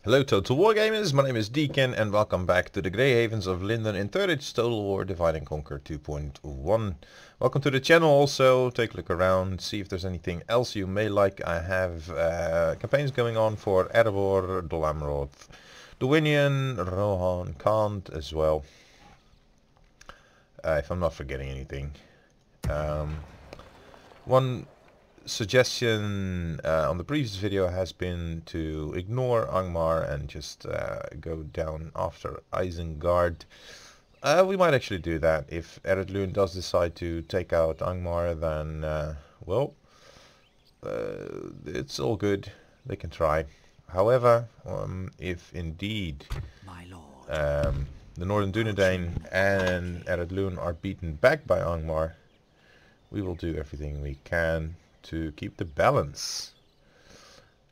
Hello Total War Gamers, my name is Deacon and welcome back to the Grey Havens of Lindon in 3rd Age Total War Divide and Conquer 2.1. Welcome to the channel also, take a look around, see if there's anything else you may like. I have campaigns going on for Erebor, Dolamroth, Dwinion, Rohan, Kant as well. If I'm not forgetting anything. One suggestion on the previous video has been to ignore Angmar and just go down after Isengard. We might actually do that. If Eredluin does decide to take out Angmar, then well, it's all good. They can try. However, if indeed the Northern Dunedain and Eredluin are beaten back by Angmar, we will do everything we can to keep the balance,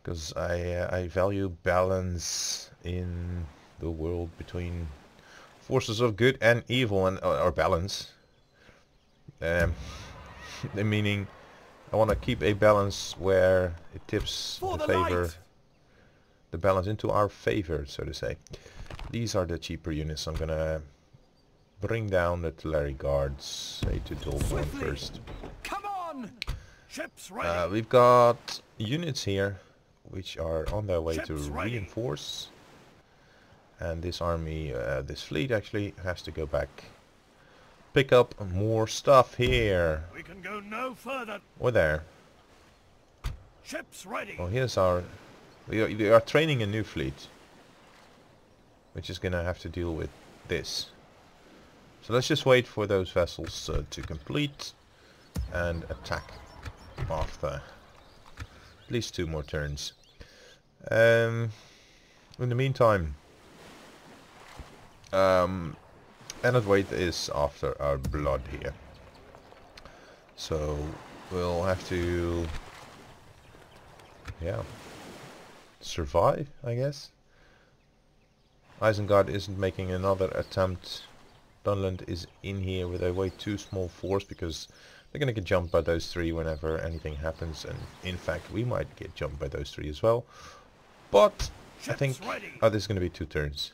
because I value balance in the world between forces of good and evil, and or balance. Meaning, I want to keep a balance where it tips the balance into our favor, so to say. These are the cheaper units. I'm gonna bring down the Tulare guards, say to Dolborn first. Come on! Ships ready. We've got units here which are on their way to reinforce, and this army, this fleet actually has to go back, pick up more stuff here. We can go no further. Or there. Ships ready. Well, here's our... We are training a new fleet, which is gonna have to deal with this. So let's just wait for those vessels to complete and attack after at least 2 more turns. In the meantime, Enadwaite is after our blood here, so we'll have to, yeah, survive, I guess. Isengard isn't making another attempt. Dunland is in here with a way too small force, because they're going to get jumped by those 3 whenever anything happens, and in fact we might get jumped by those 3 as well. But I think this is going to be 2 turns.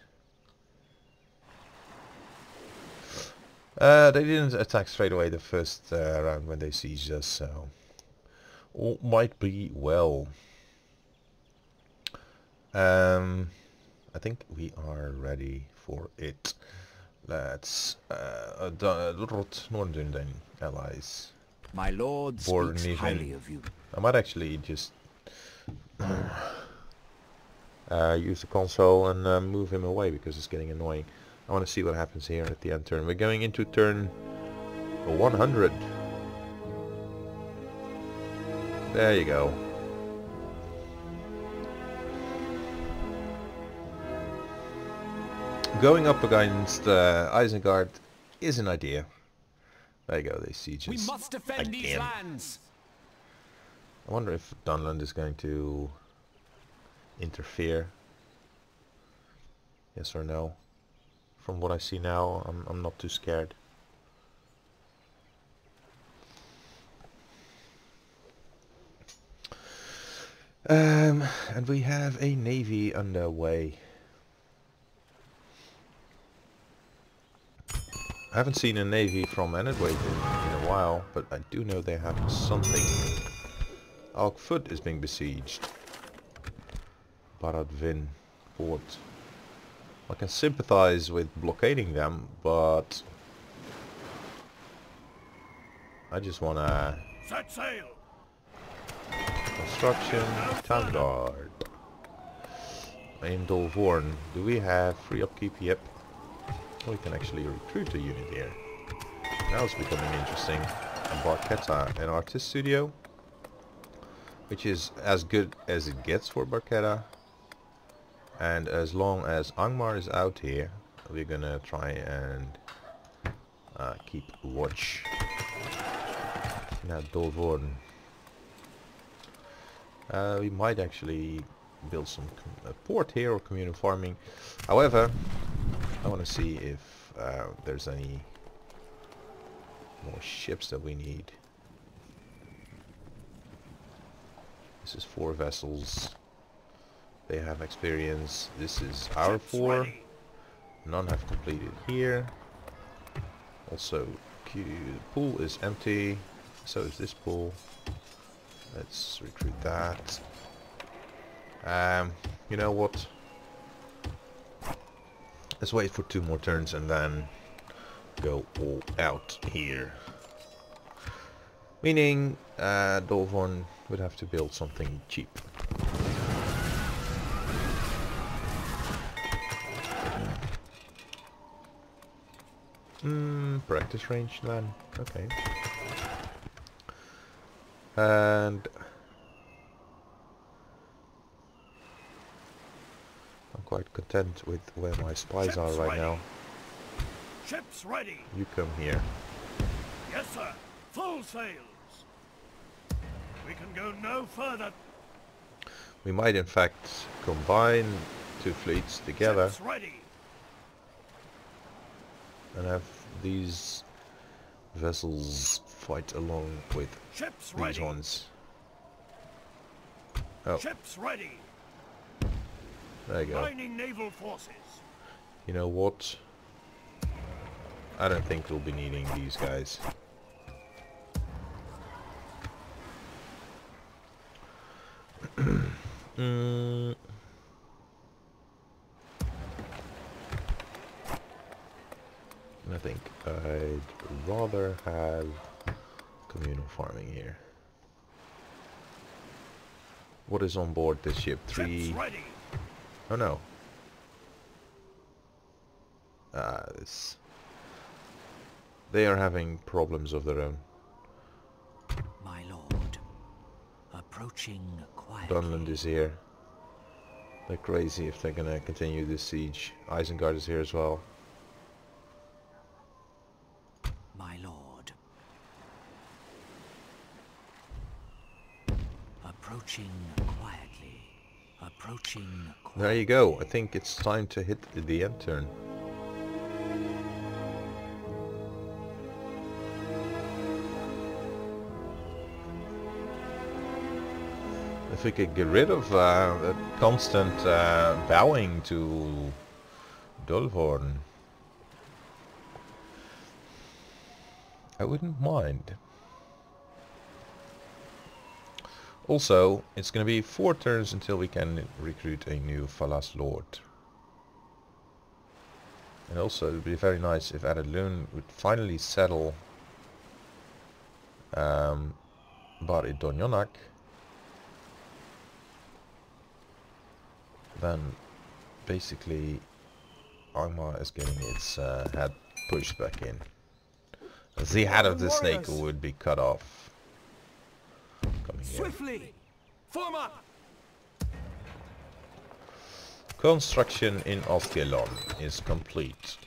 They didn't attack straight away the first round when they sieged us, so all might be well. I think we are ready for it. Let's Northern allies. My lord speaks highly of you. I might actually just use the console and move him away, because it's getting annoying. I want to see what happens here at the end turn. We're going into turn 100. There you go. Going up against Isengard is an idea. There you go, they siege us. We must defend these lands. I wonder if Dunland is going to interfere. Yes or no? From what I see now, I'm not too scared. And we have a navy underway. I haven't seen a navy from Enadwaite in a while, but I do know they have something. Alkfut is being besieged. Baradvin port. I can sympathize with blockading them, but I just wanna set sail. Construction, town guard. In Dolvorn, do we have free upkeep? Yep. We can actually recruit a unit here. Now it's becoming interesting. And Barketta, an artist studio, which is as good as it gets for Barketta. And as long as Angmar is out here, we're gonna try and keep watch. Now Dolvorn. We might actually build some port here or communal farming. However, I want to see if there's any more ships that we need. This is 4 vessels. They have experience. This is our 4. None have completed here. Also, the pool is empty. So is this pool. Let's recruit that. You know what? Let's wait for 2 more turns and then go all out here. Meaning, Dolvorn would have to build something cheap. Practice range then. Okay. And I'm quite content with where my spies are right now. Ships ready. You come here. Yes, sir. Full sails. We can go no further. We might in fact combine 2 fleets together. Ships ready. And have these vessels fight along with Ships these ready. ones. Oh, Ships ready. there you go. Joining naval forces. You know what? I don't think we'll be needing these guys. I think I'd rather have communal farming here. What is on board this ship? 3... ready. Oh no. This... They are having problems of their own. My lord, approaching quietly. Dunland is here. They're crazy if they're gonna continue this siege. Isengard is here as well. My lord. Approaching quietly. Approaching quietly. There you go. I think it's time to hit the end turn. If we could get rid of that constant bowing to Dolvorn, I wouldn't mind. Also, it's going to be 4 turns until we can recruit a new Falas Lord. And also, it would be very nice if Adaloon would finally settle Bar Idonyonak. Then, basically, Arma is getting its head pushed back in. The head of the snake would be cut off. Coming here. Swiftly! Form up! Construction in Oskelon is complete.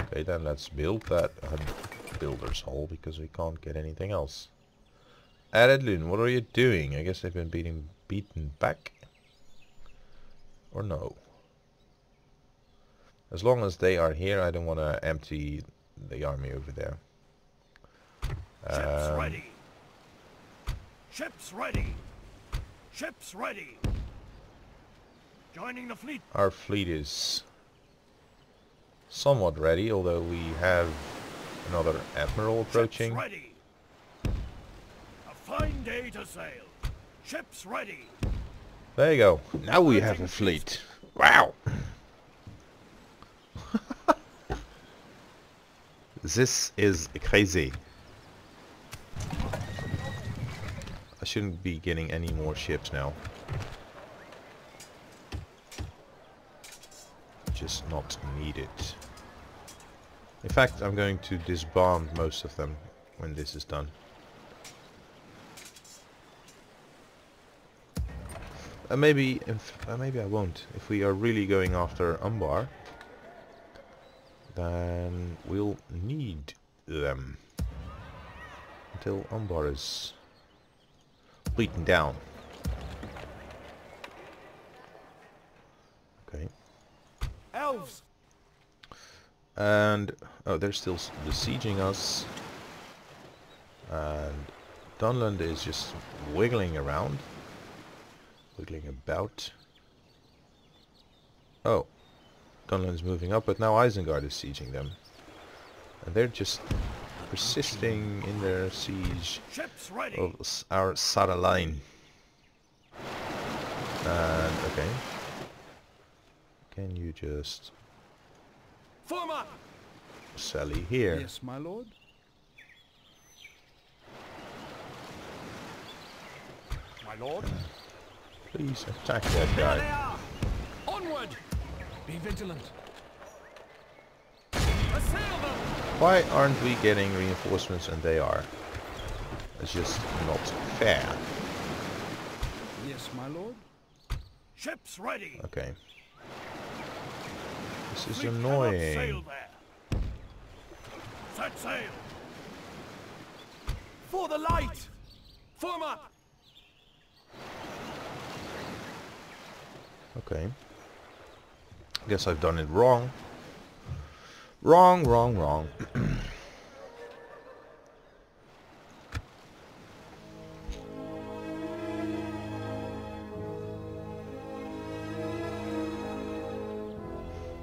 Okay, then let's build that builder's hall because we can't get anything else. Adaloon, what are you doing? I guess they've been beaten back. Or no? As long as they are here, I don't want to empty the army over there. Ships ready. Ships ready. Ships ready. Joining the fleet. Our fleet is somewhat ready, although we have another admiral approaching. Ships ready. A fine day to sail. Ships ready. There you go. Now we have a fleet. Wow. This is crazy. I shouldn't be getting any more ships now. Just not needed. In fact, I'm going to disband most of them when this is done. Maybe I won't. If we are really going after Umbar, then we'll need them until Umbar is beaten down. Okay. Elves. And oh, they're still besieging us. And Dunland is just wiggling around. wiggling about. Oh, Dunland's moving up, but now Isengard is sieging them. And they're just persisting in their siege Ships ready. of our Saralainn. And, okay. Can you just Form up. sally here? Yes, my lord. My lord. Please attack that There they guy. are. Onward! Be vigilant. Assail them. Why aren't we getting reinforcements and they are? It's just not fair. Yes, my lord. Ships ready. Okay. This is Fleet cannot annoying. sail there. Set sail. For the light. Form up. Okay. Guess I've done it wrong. Wrong, wrong, wrong.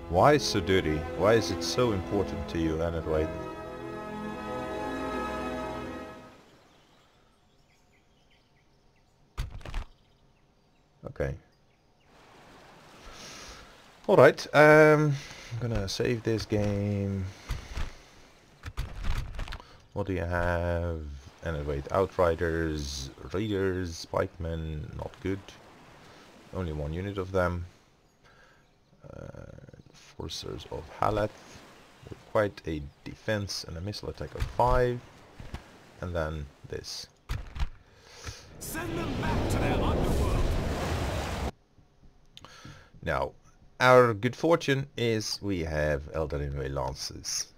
Why is it so dirty? Why is it so important to you, anyway? Okay. Alright, I'm gonna save this game. What do you have? Anyway, Outriders, Raiders, Pikemen, not good. Only one unit of them. Forcers of Haleth, with quite a defense and a missile attack of 5. And then this. Send them back to their underworld. Now, our good fortune is we have Eldarin Lances.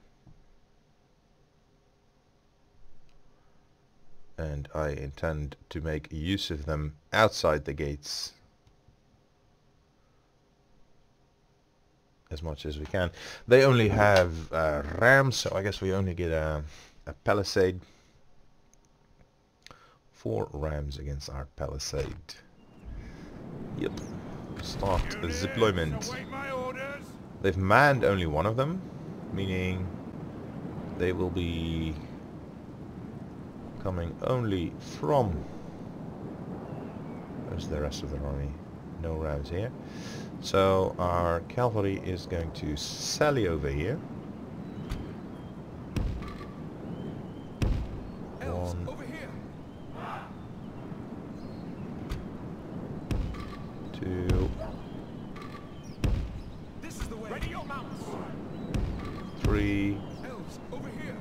And I intend to make use of them outside the gates as much as we can. They only have rams, so I guess we only get a palisade. 4 rams against our palisade. Yep. Start deployment. Await my orders. They've manned only one of them, meaning they will be coming only from... Where's the rest of the army? No rams here. So our cavalry is going to sally over here. One, Over here. 2, This is the way. Ready your mounts. 3, Elves, over here.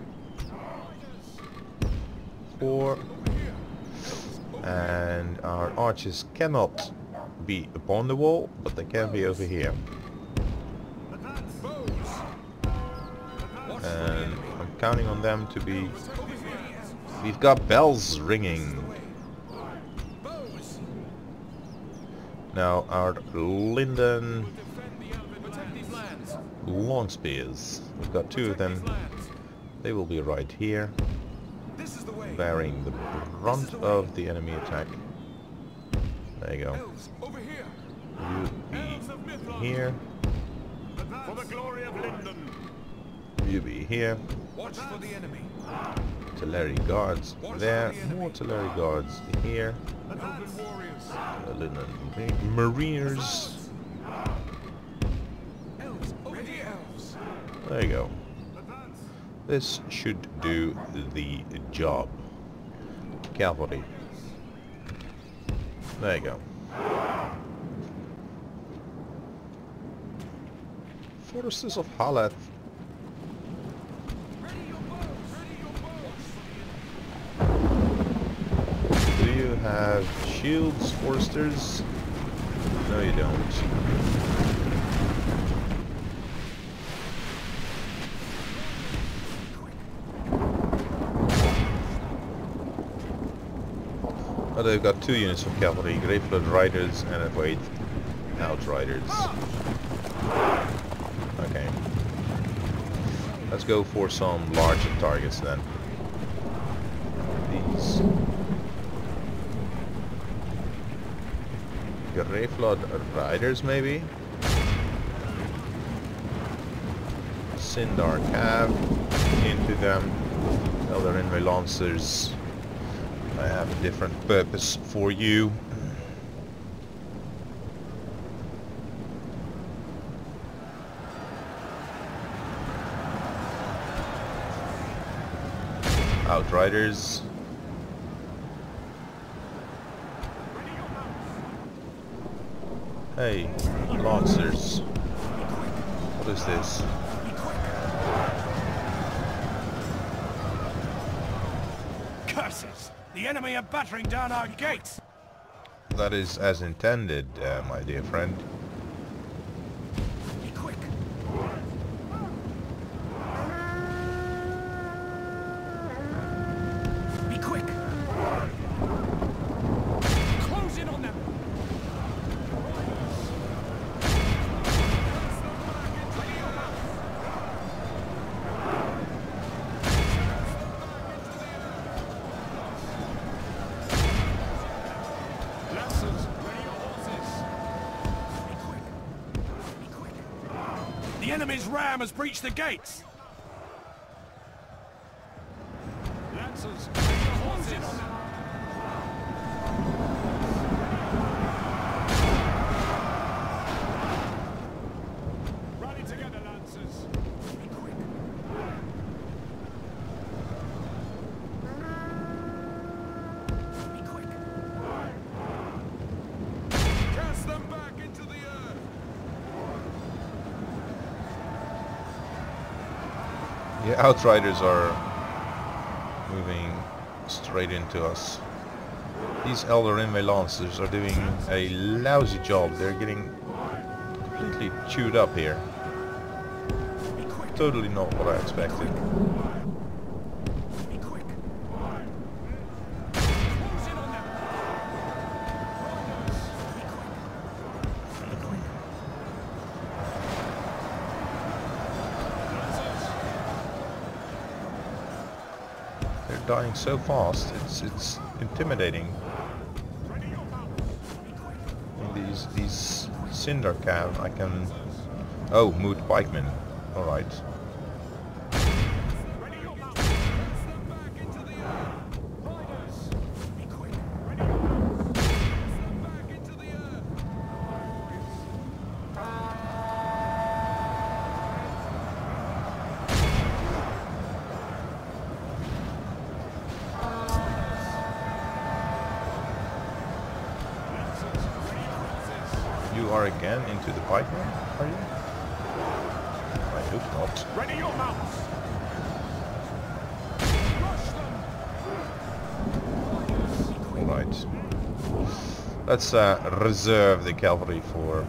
4, Over here. Elves, over here. and our archers cannot be upon the wall, but they can be over here. Advance. Bows. Advance. And I'm counting on them to be... Over here. We've got bells ringing. Bows. Now our Lindon Defend the Elven. Protect these lands. long spears. We've got 2 of them. They will be right here, This is the way. bearing the brunt of the enemy attack. There you go. Elves, over here. You Elves of be Mithlond. here. For the glory of Lindon. You be here. Watch for the enemy. Artillery guards there. More artillery guards here. Elven warriors. Lindon Mariners. Elves, over here. Elves. There you go. Advance. This should do the job. Cavalry. There you go. Forces of Haleth. Ready your bows. Ready your bows. Do you have shields, foresters? No, you don't. Oh, they've got 2 units of cavalry, Grey Flood Riders and wait, Outriders. Okay. Let's go for some larger targets then. These. Greyflood Riders maybe? Sindar Cav into them. Elder Lancers. I have a different purpose for you. Outriders. Hey, Lancers. What is this? Curses! The enemy are battering down our gates! That is as intended, my dear friend. Be quick! Be quick! Close in on them! The enemy's ram has breached the gates! Lancers, bring your horses! Rally together, Lancers! Be quick! Be quick! Cast them back into the earth. The Outriders are moving straight into us. These Elder Lancers are doing a lousy job. They're getting completely chewed up here. Totally not what I expected. Be quick! Close in on them! Be quick! Be quick! They're dying so fast. It's intimidating. These Cinder Cav, I can. Oh, Moot Pikemen. All right. You are again into the pikemen, are you? I hope not. Ready your mounts! Rush them! Alright. Let's reserve the cavalry for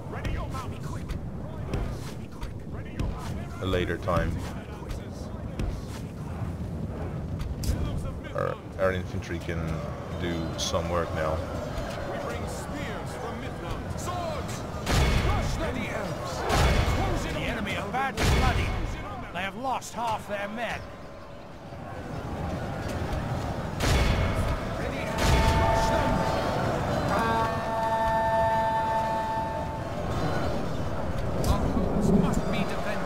Ready your mount! Be quick! Be quick! Ready your mount! a later time. Our infantry can do some work now. We bring spears from Midland. Swords! Rush them! The elves! Close in! The enemy are badly bloodied. They have lost half their men. Rush them! Our homes must be defended.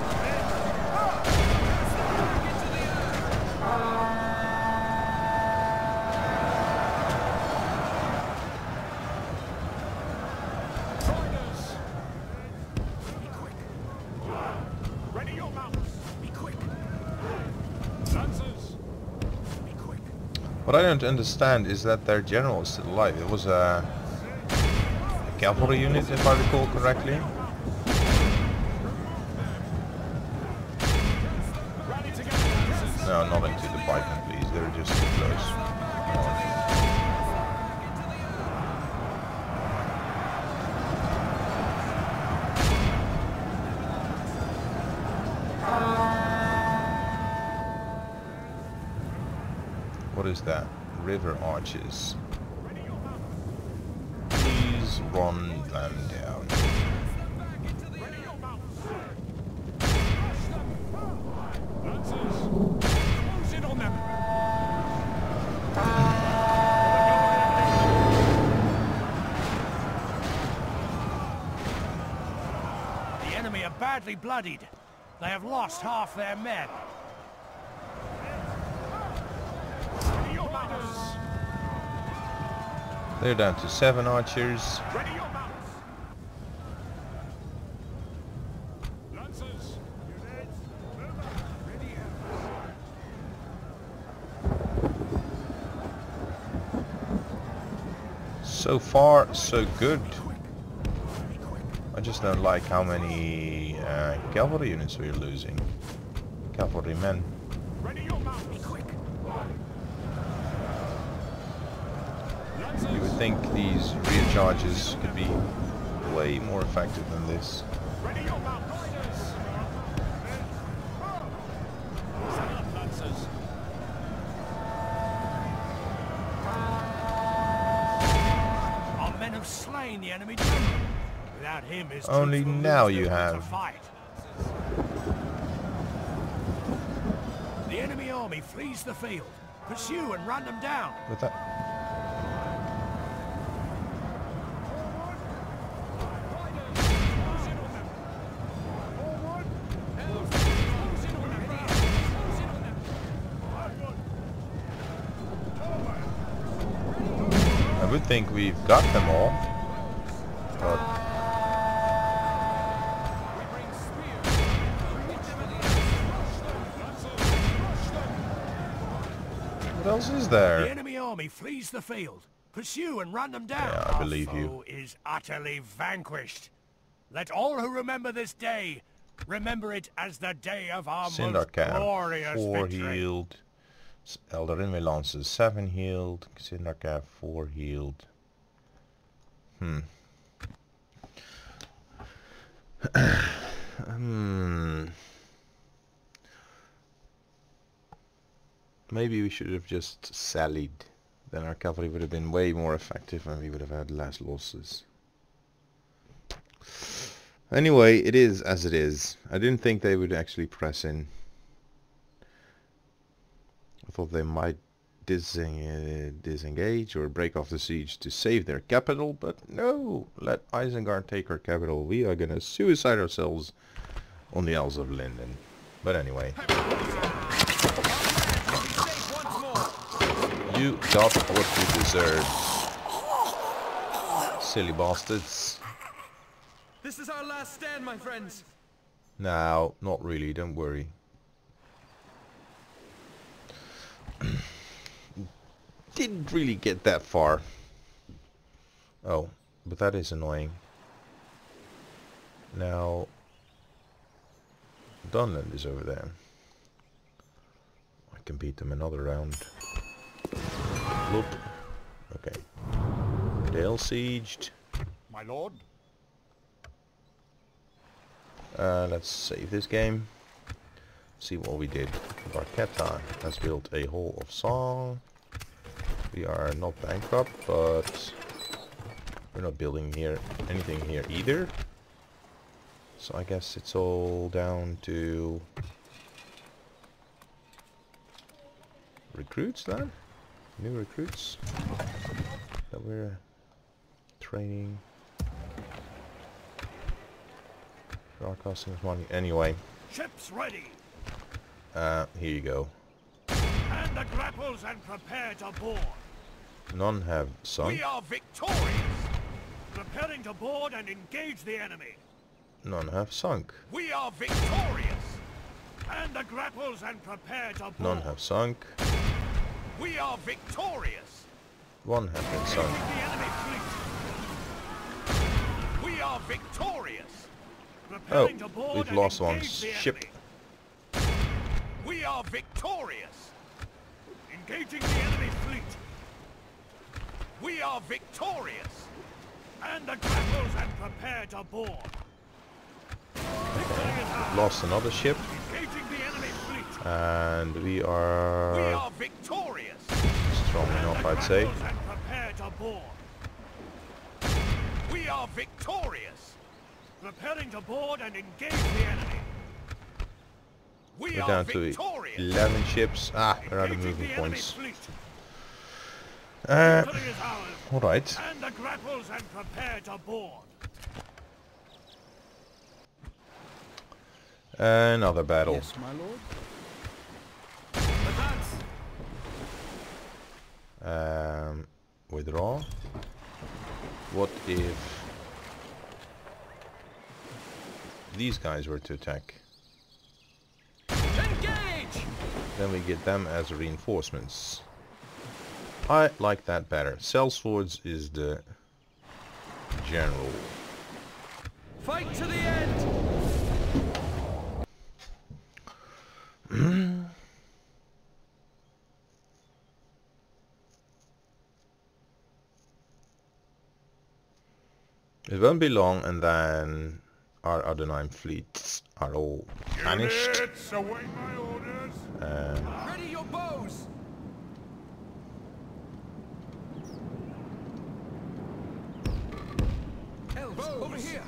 What I don't understand is that their general is still alive. It was a cavalry unit, if I recall correctly. No, not into the pikemen, please. They're just too close. What is that? River arches. Please run them down. are badly bloodied. They have lost half their men. Ready your mounts. They're down to 7 archers. Ready your mounts. Lancers. Units. Move up. Ready elves. So far, so good. I just don't like how many cavalry units we're losing. Cavalrymen. Ready your mounts. Be quick. You would think these rear charges could be way more effective than this. Ready your mounts. Riders. Stand up, lancers. Our men have slain the enemy general. Without him, his Only troops will now lose you their will to have. fight. The enemy army flees the field. Pursue and run them down. With that, I would think we've got them all, but what else is The there? enemy army flees the field. Pursue and run them down. Yeah, I believe you. Our foe is utterly vanquished. Let all who remember this day remember it as the day of our most Sindarkar, glorious 4 victory. healed. Eldarin Lances, 7 healed. Sindarkar, 4 healed. Maybe we should have just sallied. Then our cavalry would have been way more effective and we would have had less losses. Anyway, it is as it is. I didn't think they would actually press in. I thought they might disengage or break off the siege to save their capital, but no! Let Isengard take our capital. We are gonna suicide ourselves on the Elves of Lindon. But anyway. You got what you deserved. Silly bastards. This is our last stand, my friends. No, not really, don't worry. Didn't really get that far. Oh, but that is annoying. Now, Dunland is over there. I can beat them another round. Loop. Okay. Dale sieged. My lord. Let's save this game. See what we did. Barketta has built a Hall of Song. We are not bankrupt, but we're not building here anything here either. So I guess it's all down to recruits then? New recruits that we're training. Are costing us money anyway. Ships ready. Here you go. And the grapples and prepare to board. None have sunk. We are victorious. Preparing to board and engage the enemy. None have sunk. We are victorious. And the grapples and prepare to board. None have sunk. We are victorious. One has been sunk. Engaging the enemy fleet. We are victorious. Preparing to board we've and lost one engage the ship. enemy. We are victorious. Engaging the enemy fleet. We are victorious. And the grapples and prepare to board. Victory is ours. Lost another ship. Engaging the enemy fleet. And we We are are victorious. strong enough, I'd say. And prepare to board. We are victorious. Preparing to board and engage the enemy. We We're are down to victorious. 11 ships. Ah, they're out of Engaging movement the enemy points. fleet. Uh, Victory is ours. alright. And the grapples and prepare to board. Another battle. Yes, my lord. Withdraw. What if these guys were to attack? Engage! Then we get them as reinforcements. I like that better. Sellswords is the general. Fight to the end! It won't be long, and then our other 9 fleets are all vanished. Units, await my orders. Ready your bows! Elves, over here!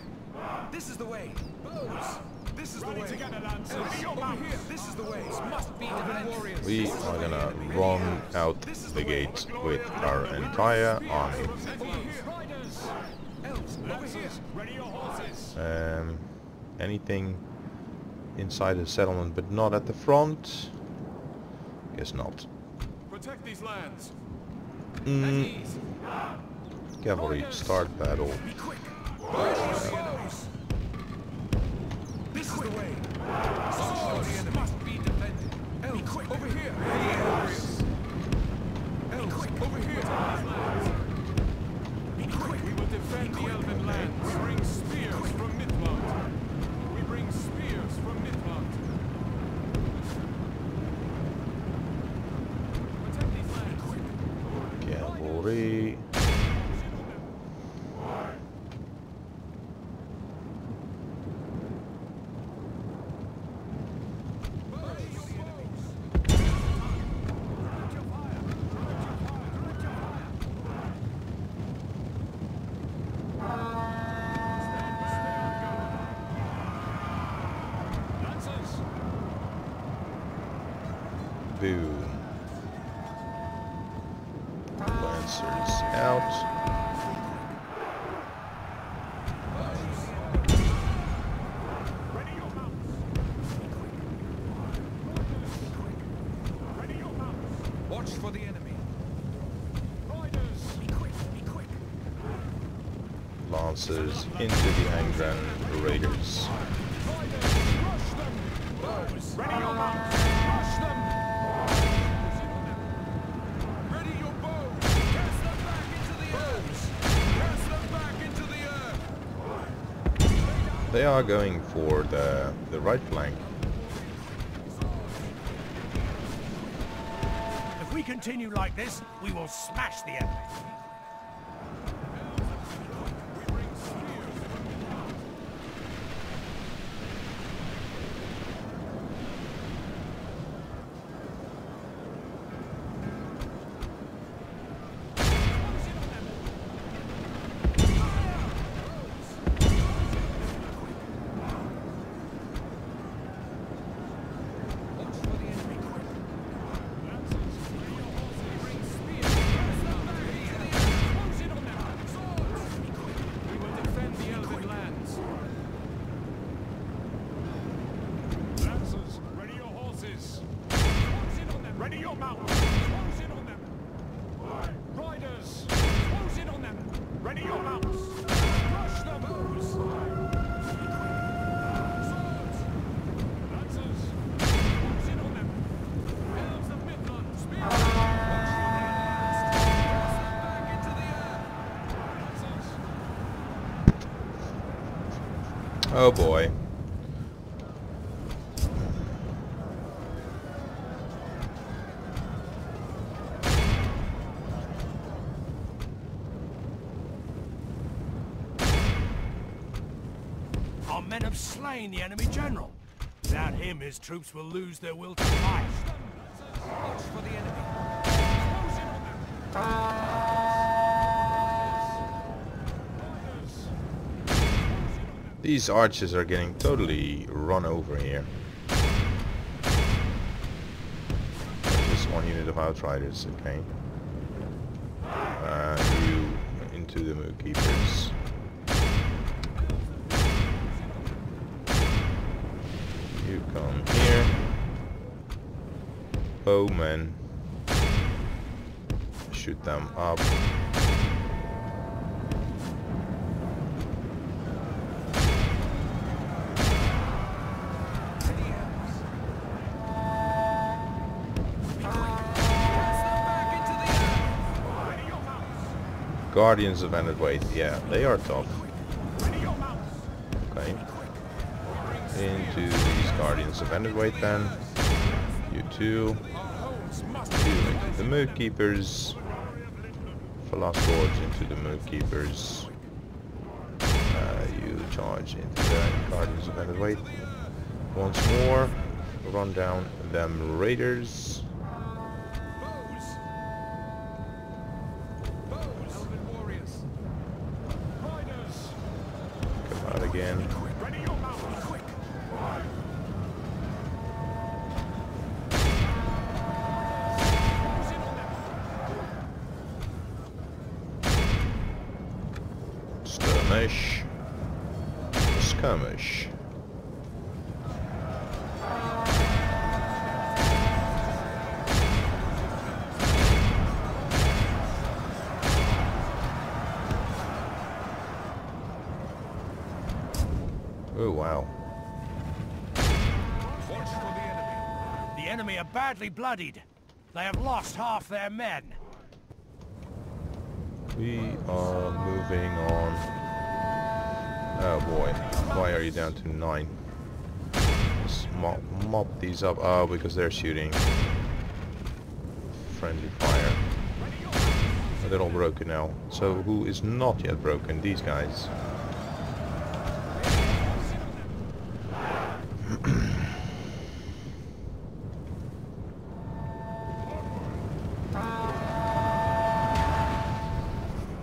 This is the way! Bows! This is the way! Together, lads. Elves, Ready your over mounts. here! This is the way! This must be defended! Warriors! We are gonna run out the gate with our entire army. Riders! Elves, over here! Ready your horses. Anything inside the settlement, but not at the front? Guess not. Protect these lands. Cavalry, start battle. Be quick! Bows! This is the way! Swords must be defended! Elves, be quick! Over here! Elves, over here! Be quick! We will defend the elven lands. We bring spears from Midland. We bring spears from Midland. Protect these lands. Cavalry. Boom. Lancers out. Ready your mounts. Ready your mounts. Watch for the enemy! Riders. Be quick! Be quick! Lancers into the Angran Raiders. Riders. Rush them. Bows! Ready your mounts. Rush them. Ready your bows! Cast them back into the earth! Cast them back into the earth! They are going for the right flank. If we continue like this, we will smash the enemy. Watch for the enemy quick. We will defend the elven lands. Lancers, ready your horses. Close in on them. Ready your mounts. Close in on them. Riders, close in on them. Ready your mounts. Rush them. Swords. Lancers, close in on them. Elves of Midland, spears. Back into the air! Lancers. Oh boy. Our men have slain the enemy general. Without him, his troops will lose their will to fight. Watch for the enemy. Close in on them. These archers are getting totally run over here. Just one unit of outriders, okay. You into the moot keepers. You come here. Bowmen. Shoot them up. Guardians of Endweight, yeah, they are tough. Okay. Into these Guardians of Endweight then. You two. You into the Mood Keepers. Swords into the Mood Keepers. You charge into the Guardians of Endweight. Once more. Run down them Raiders. Again. Skirmish. Skirmish. Oh wow. The enemy are badly bloodied. They have lost half their men. We are moving on. Oh boy. Why are you down to 9? Let's mop these up. Oh, because they're shooting. Friendly fire. Oh, they're all broken now. So who is not yet broken? These guys.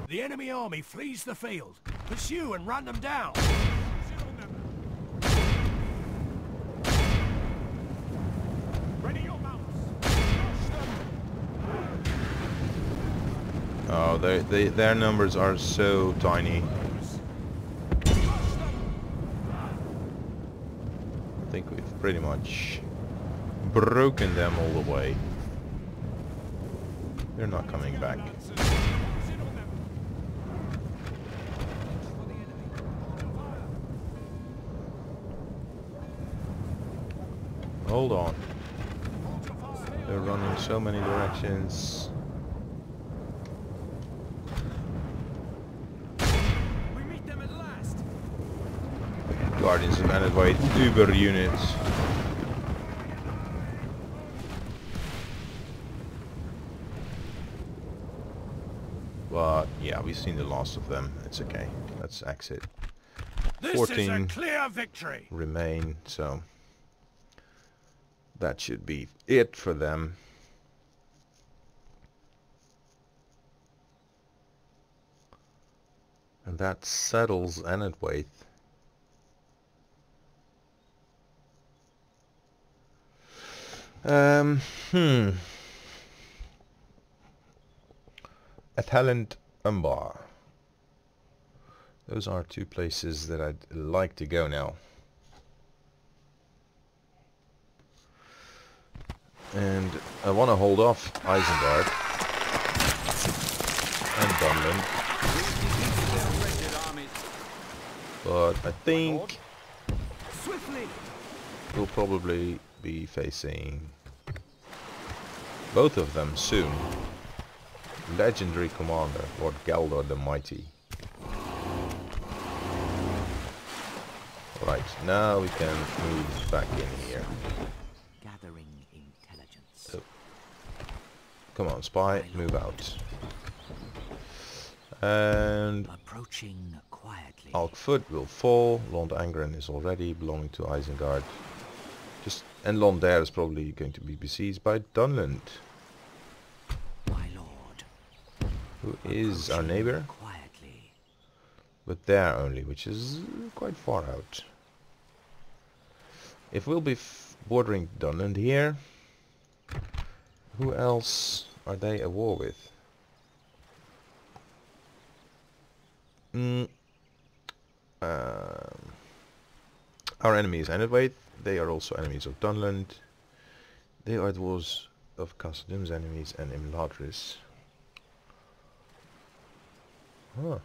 The enemy army flees the field. Pursue and run them down. Ready your mounts. Oh, their numbers are so tiny. I think we've pretty much broken them all the way. They're not coming back. Hold on. They're running so many directions. We meet them at last. Guardians of Endweight, Uber units. But yeah, we've seen the loss of them. It's okay. Let's exit. This 14 is a clear victory. remain, so that should be it for them. And that settles Endweight. Athalant Umbar. Those are two places that I'd like to go now. And I want to hold off Isengard and Dunland. But I think we'll probably be facing both of them soon. Legendary Commander, Lord Galdor the Mighty. Right, now we can move back in here. Gathering intelligence. So, come on, spy, move out. And Approaching quietly. Alkfoot will fall. Lond Angren is already belonging to Isengard. And Londair is probably going to be besieged by Dunland, My lord. who is our neighbor, Quietly. but there only, which is quite far out. If we'll be bordering Dunland here, who else are they at war with? Our enemy is Endweight. They are also enemies of Dunland. They are dwarves of Khazad-dûm's enemies and Imladris. Huh.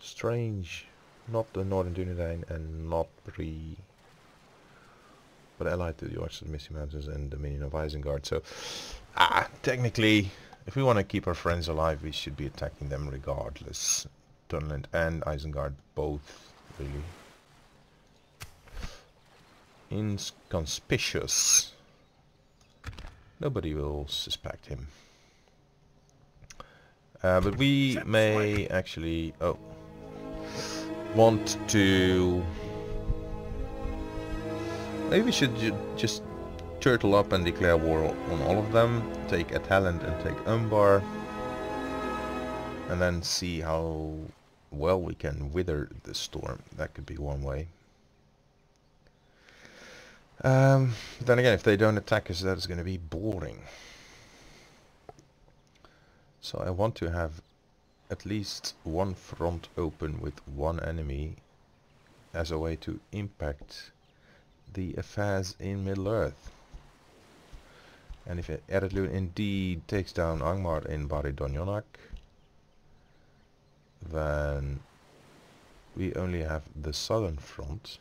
Strange. Not the Northern Dunedain and not Bree. But allied to the Orcs of the Misty Mountains and Dominion of Isengard. So, technically, if we want to keep our friends alive, we should be attacking them regardless. Dunland and Isengard both, really. Inconspicuous. Nobody will suspect him. But we may actually want to... Maybe we should just turtle up and declare war on all of them. Take Atalant and take Umbar. And then see how well we can wither the storm. That could be one way. Then again, if they don't attack us, that is going to be boring. So I want to have at least one front open with one enemy as a way to impact the affairs in Middle-earth. And if Eredluin indeed takes down Angmar in Baridonionak, then we only have the southern front.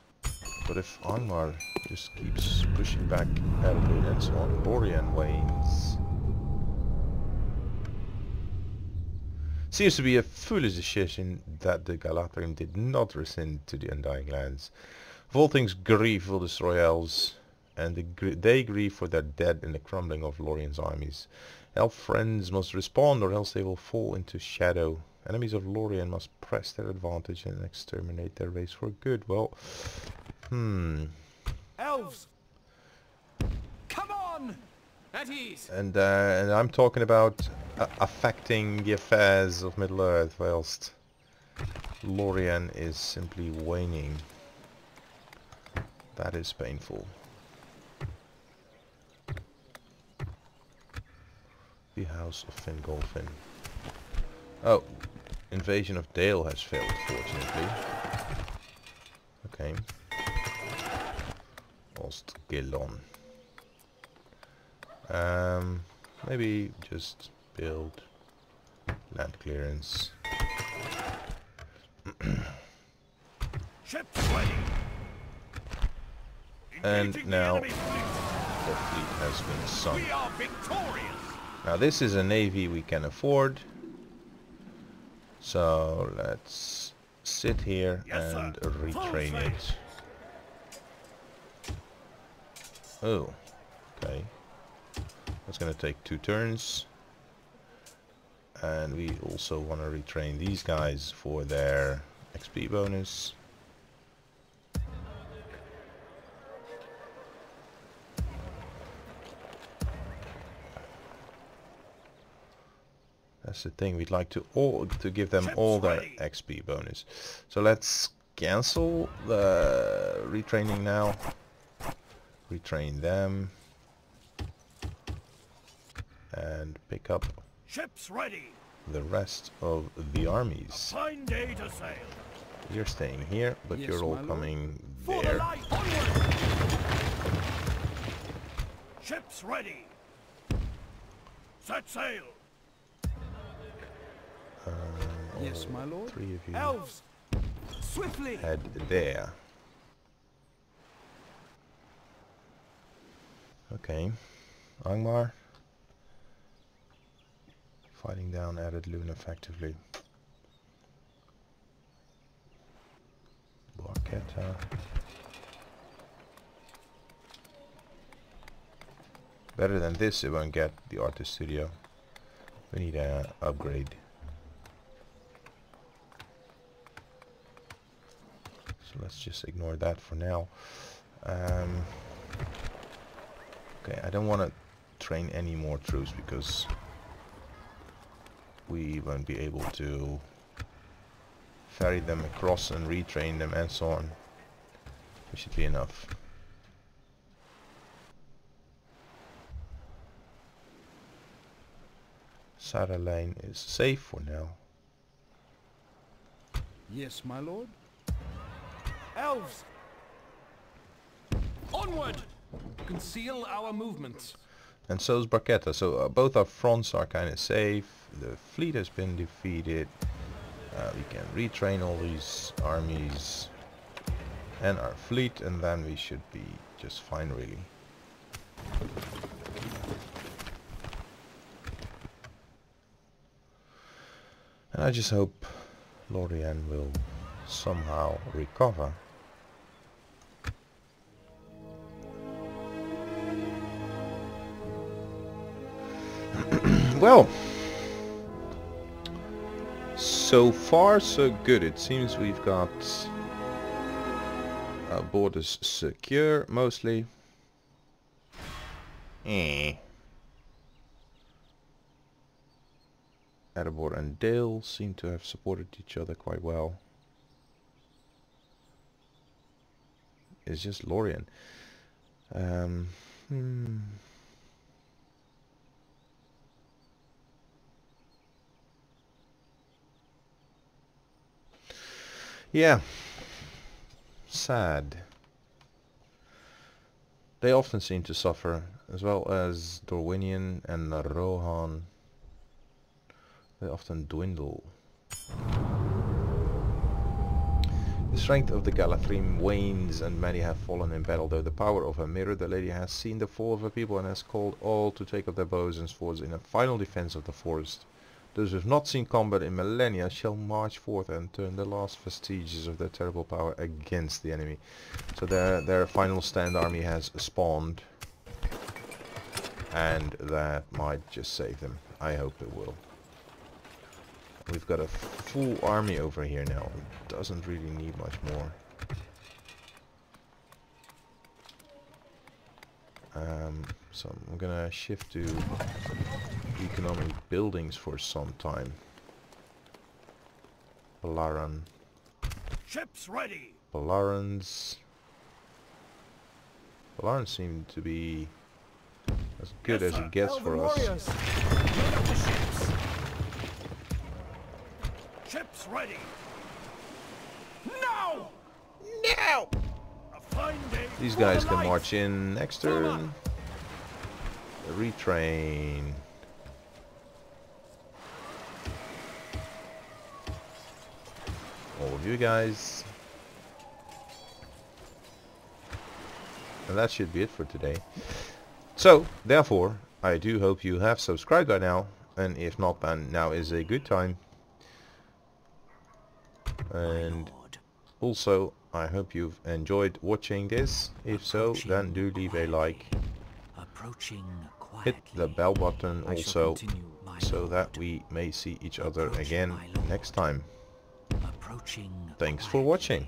But if Angmar just keeps pushing back Eredluin and so on, Lorien wanes. Seems to be a foolish decision that the Galadrim did not rescind to the Undying Lands. Of all things, grief will destroy elves, and they grieve for their dead in the crumbling of Lorien's armies. Elf friends must respond, or else they will fall into shadow. Enemies of Lorien must press their advantage and exterminate their race for good. Well, Elves! Come on! At ease! And I'm talking about affecting the affairs of Middle-earth, whilst Lorien is simply waning. That is painful. The House of Fingolfin. Oh, invasion of Dale has failed, fortunately. Okay. Lost Gildon. Maybe just build land clearance. Ships ready. And Engaging the now enemy fleet. the fleet has been sunk. We are victorious. Now this is a navy we can afford. So let's sit here Yes, and sir. retrain Full it. Oh, okay. That's gonna take 2 turns. And we also want to retrain these guys for their XP bonus. That's the thing, we'd like to give them all their XP bonus. So let's cancel the retraining now. Retrain them. And pick up Ships ready. the rest of the armies. Fine day to sail. You're staying here, but Yes, you're all my lord. coming For the there. light. Onward. Ships ready. Set sail. Yes, my lord. 3 of you Elves! Swiftly! head there. Okay, Angmar. Fighting down Eredluin effectively. Barketa. Better than this, it won't get the artist studio. We need an upgrade. So let's just ignore that for now. Okay, I don't want to train any more troops because we won't be able to ferry them across and retrain them and so on. It should be enough. Saralainn is safe for now. Yes, my lord. Elves! Onward! Conceal our movements. And so is Barchetta. So both our fronts are kind of safe. The fleet has been defeated. We can retrain all these armies and our fleet, and then we should be just fine, really. And I just hope Lorien will somehow recover. Well, so far so good. It seems we've got our borders secure mostly. Erebor and Dale seem to have supported each other quite well. It's just Lorien. Yeah, sad. They often seem to suffer, as well as Dorwinion and Rohan. They often dwindle. The strength of the Galathrim wanes, and many have fallen in battle, though the power of her mirror, the lady has seen the fall of her people and has called all to take up their bows and swords in a final defense of the forest. Those who have not seen combat in millennia shall march forth and turn the last vestiges of their terrible power against the enemy. So their final stand army has spawned, and that might just save them. I hope it will. We've got a full army over here now. It doesn't really need much more. So I'm gonna shift to economic buildings for some time. Balaran. Ships ready. Balarans seem to be as good as it gets for us. Load up the ships. Ships ready. Now! Now! A fine day. These for guys the can light. march in next turn. Retrain. All of you guys. And that should be it for today. So, therefore, I do hope you have subscribed by now. And if not, then now is a good time. And also, I hope you've enjoyed watching this. If so, then do leave a like. Hit the bell button also, so that we may see each other again next time. Thanks for watching.